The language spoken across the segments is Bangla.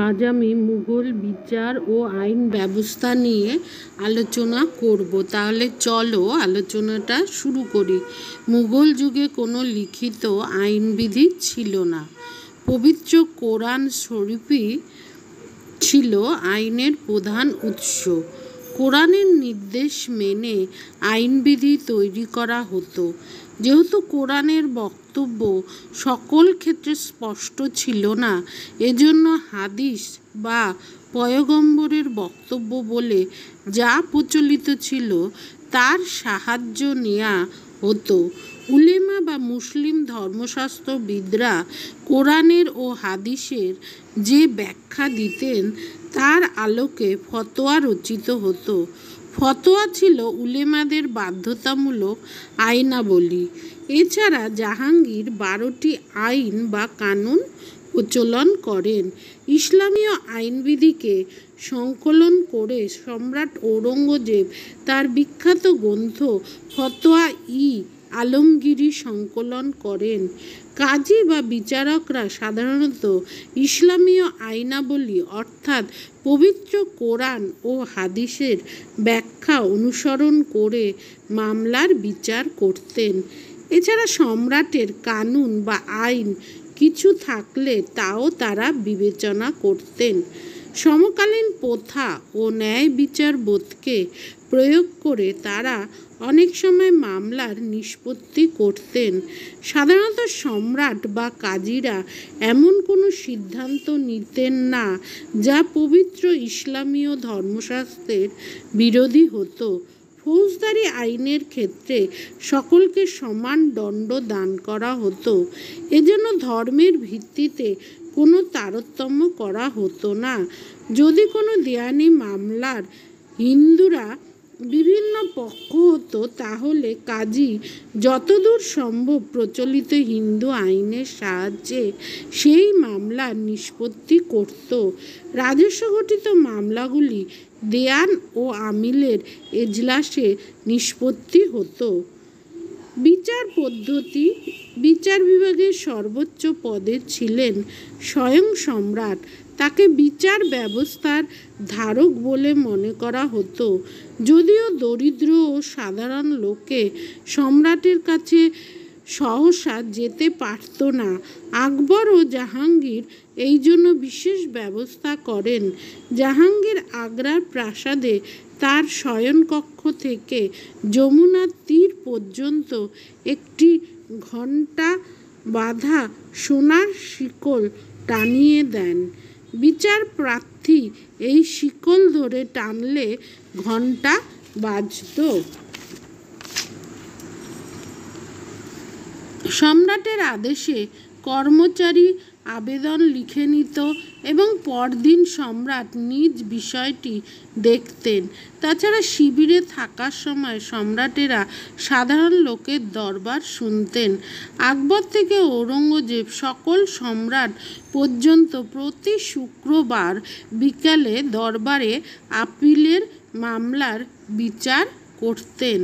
আজ আমি মুঘল বিচার ও আইন ব্যবস্থা নিয়ে আলোচনা করব। তাহলে চলো আলোচনাটা শুরু করি। মুঘল যুগে কোনো লিখিত আইনবিধি ছিল না। পবিত্র কোরআন শরীফই ছিল আইনের প্রধান উৎস। কোরআনের নির্দেশ মেনে আইনবিধি তৈরি করা হতো। যেহেতু কোরআনের বক্তব্য সকল ক্ষেত্রে স্পষ্ট ছিল না, এজন্য হাদিস বা পয়গম্বরের বক্তব্য বলে যা প্রচলিত ছিল তার সাহায্য নেওয়া হতো। উলেমা বা মুসলিম ধর্মশাস্ত্রবিদরা কোরআনের ও হাদিসের যে ব্যাখ্যা দিতেন তার আলোকে ফতোয়া রচিত হতো। ফতোয়া ছিল উলেমাদের বাধ্যতামূলক আইনাবলী। এছাড়া জাহাঙ্গীর 12টি আইন বা কানুন প্রচলন করেন। ইসলামীয় আইনবিধিকে সংকলন করে সম্রাট ঔরঙ্গজেব তার বিখ্যাত গ্রন্থ ফতোয়া-ই আলমগীরি সংকলন করেন। কাজী বা বিচারকরা সাধারণত ইসলামীয় আইনাবলী অর্থাৎ পবিত্র কোরআন ও হাদিসের ব্যাখ্যা অনুসরণ করে মামলার বিচার করতেন। এছাড়া সম্রাটের কানুন বা আইন কিছু থাকলে তাও তারা বিবেচনা করতেন। সমকালীন প্রথা ও ন্যায় বিচার বোধকে প্রয়োগ করে তারা অনেক সময় মামলার নিষ্পত্তি করতেন। সাধারণত সম্রাট বা কাজীরা এমন কোনো সিদ্ধান্ত নিতেন না যা পবিত্র ইসলামীয় ধর্মশাস্ত্রের বিরোধী হতো। ফৌজদারি আইনের ক্ষেত্রে সকলকে সমান দণ্ড দান করা হতো। এজন্য ধর্মের ভিত্তিতে কোনো তারতম্য করা হতো না। যদি কোনো দেওয়ানি মামলার হিন্দুরা বিভিন্ন পক্ষ হতো, তাহলে কাজী যতদূর সম্ভব প্রচলিত হিন্দু আইনের সাহায্যে সেই মামলার নিষ্পত্তি করত। রাজস্ব ঘটিত মামলাগুলি দেওয়ান ও আমিলের এজলাসে নিষ্পত্তি হতো। বিচার পদ্ধতি: বিচার বিভাগের সর্বোচ্চ পদে ছিলেন স্বয়ং সম্রাট। তাকে বিচার ব্যবস্থার ধারক বলে মনে করা হতো। যদিও দরিদ্র ও সাধারণ লোকে সম্রাটের কাছে সহসা যেতে পারত না, আকবর ও জাহাঙ্গীর এই জন্য বিশেষ ব্যবস্থা করেন। জাহাঙ্গীর আগ্রার প্রাসাদে তার শয়নকক্ষ থেকে যমুনার তীর পর্যন্ত একটি ঘণ্টা বাঁধা সোনার শিকল টানিয়ে দেন। বিচার প্রার্থী এই শিকল ধরে টানলে ঘণ্টা বাজত। সম্রাটের আদেশে কর্মচারী আবেদন লিখে নিত এবং পরদিন সম্রাট নিজ বিষয়টি দেখতেন। তাছাড়া শিবিরে থাকার সময় সম্রাটেরা সাধারণ লোকের দরবার শুনতেন। আকবর থেকে ঔরঙ্গজেব সকল সম্রাট পর্যন্ত প্রতি শুক্রবার বিকালে দরবারে আপিলের মামলার বিচার করতেন।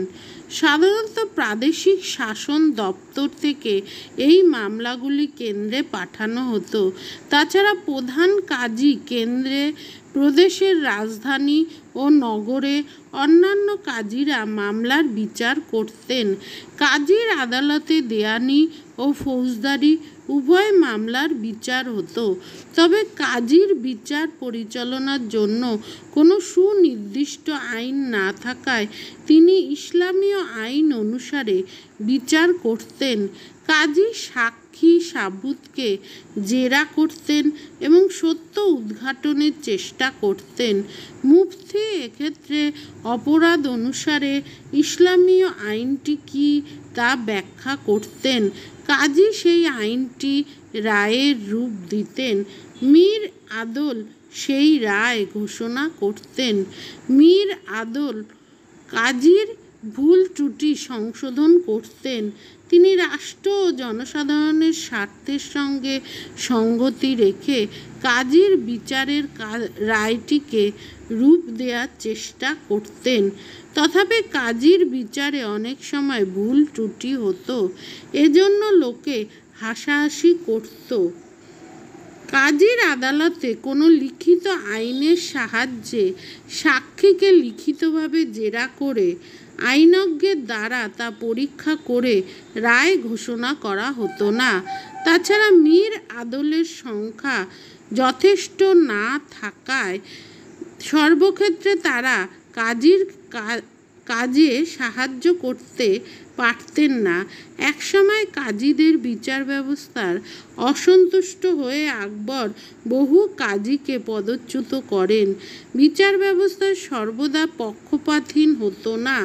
সাধারণত প্রাদেশিক শাসন দপ্তর থেকে এই মামলাগুলি কেন্দ্রে পাঠানো হতো। তাছাড়া প্রধান কাজী কেন্দ্রে, প্রদেশের রাজধানী ও নগরে অন্যান্য কাজীরা মামলার বিচার করতেন। কাজীর আদালতে দেওয়ানি ও ফৌজদারি উভয় মামলার বিচার হতো। তবে কাজীর বিচার পরিচালনার জন্য কোনো সুনির্দিষ্ট আইন না থাকায় তিনি ইসলামীয় আইন অনুসারে বিচার করতেন। কাজী সাক্ষী সাবুতকে জেরা করতেন এবং সত্য উদ্ঘাটনের চেষ্টা করতেন। মুফতি এক্ষেত্রে অপরাধ অনুসারে ইসলামীয় আইনটি কী তা ব্যাখ্যা করতেন। কাজী সেই আইনটি রায়ের রূপ দিতেন। মীর আদল সেই রায় ঘোষণা করতেন। মীর আদল কাজীর ভুল ত্রুটি সংশোধন করতেন। তিনি রাষ্ট্র ও জনসাধারণের স্বার্থের সঙ্গে সঙ্গতি রেখে কাজীর বিচারের রায়টিকে রূপ দেওয়ার চেষ্টা করতেন। তথাপি কাজীর বিচারে অনেক সময় ভুল ত্রুটি হতো, এজন্য লোকে হাসাহাসি করত। কাজীর আদালতে কোনো লিখিত আইনের সাহায্যে সাক্ষীকে লিখিতভাবে জেরা করে আইনজ্ঞের দ্বারা তা পরীক্ষা করে রায় ঘোষণা করা হতো না। তাছাড়া মীর আদলের সংখ্যা যথেষ্ট না থাকায় সর্বক্ষেত্রে তারা কাজীর কাজে সাহায্য করতে পারতেন না। একসময় কাজীদের বিচার ব্যবস্থার অসন্তুষ্ট হয়ে আকবর বহু কাজীকে পদচ্যুত করেন। বিচার ব্যবস্থা সর্বদা পক্ষপাতহীন হতো না।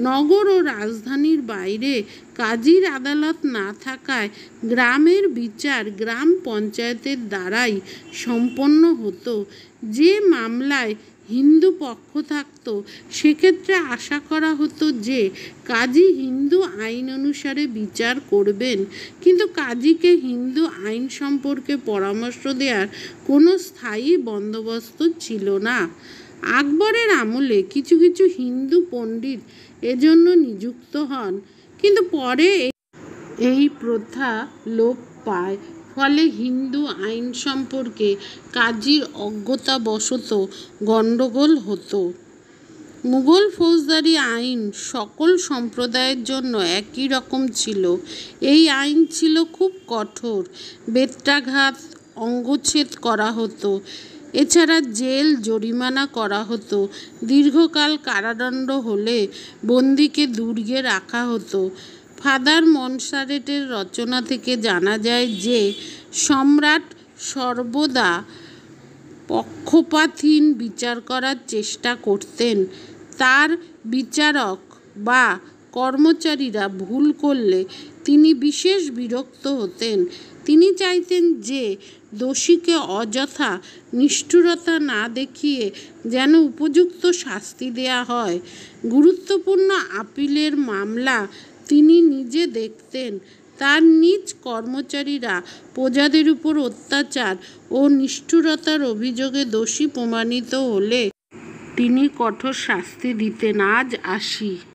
নগর ও রাজধানীর বাইরে কাজীর আদালত না থাকায় গ্রামের বিচার গ্রাম পঞ্চায়েতের দ্বারাই সম্পন্ন হতো। যে মামলায় হিন্দু পক্ষ থাকত সেক্ষেত্রে আশা করা হতো যে কাজী হিন্দু আইন অনুসারে বিচার করবেন, কিন্তু কাজীকে হিন্দু আইন সম্পর্কে পরামর্শ দেওয়ার কোনো স্থায়ী বন্দোবস্ত ছিল না। আকবরের আমলে কিছু কিছু হিন্দু পণ্ডিত এজন্য নিযুক্ত হন, কিন্তু পরে এই প্রথা লোপ পায়। ফলে হিন্দু আইন সম্পর্কে কাজীর অজ্ঞতাবশত গণ্ডগোল হতো। মুঘল ফৌজদারি আইন সকল সম্প্রদায়ের জন্য একই রকম ছিল। এই আইন ছিল খুব কঠোর। বেত্রাঘাত, অঙ্গচ্ছেদ করা হতো। এছাড়া জেল, জরিমানা করা হতো। দীর্ঘকাল কারাদণ্ড হলে বন্দীকে দুর্গে রাখা হতো। ফাদার মনসারেটের রচনা থেকে জানা যায় যে সম্রাট সর্বদা পক্ষপাতহীন বিচার করার চেষ্টা করতেন। তার বিচারক বা কর্মচারীরা ভুল করলে তিনি বিশেষ বিরক্ত হতেন। তিনি চাইতেন যে দোষীকে অযথা নিষ্ঠুরতা না দেখিয়ে যেন উপযুক্ত শাস্তি দেয়া হয়। গুরুত্বপূর্ণ আপিলের মামলা তিনি নিজে দেখতেন। তার নিজ কর্মচারীরা প্রজাদের উপর অত্যাচার ও নিষ্ঠুরতার অভিযোগে দোষী প্রমাণিত হলে তিনি কঠোর শাস্তি দিতেন। আজ আসি।